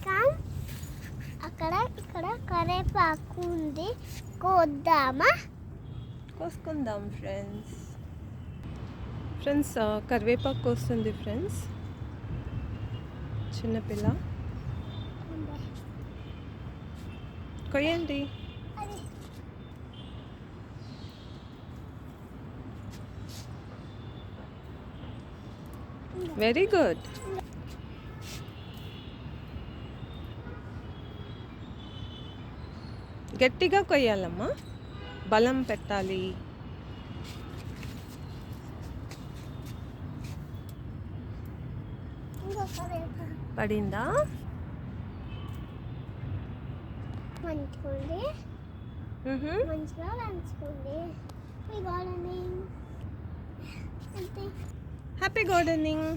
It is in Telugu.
క్యాప్సికమ్ అక్కడ ఇక్కడ కరివేపాకు ఉంది. కోద్దామా? కోసుకుందాం ఫ్రెండ్స్. కరివేపాకు కోస్తుంది ఫ్రెండ్స్. చిన్నపిల్ల కొయ్యండి. Very good. గట్టిగా కొయ్యాలమ్మా, బలం పెట్టాలి. పడిందా? మంచిగా మంచిగా లంచుకోండి. Happy gardening. Happy gardening.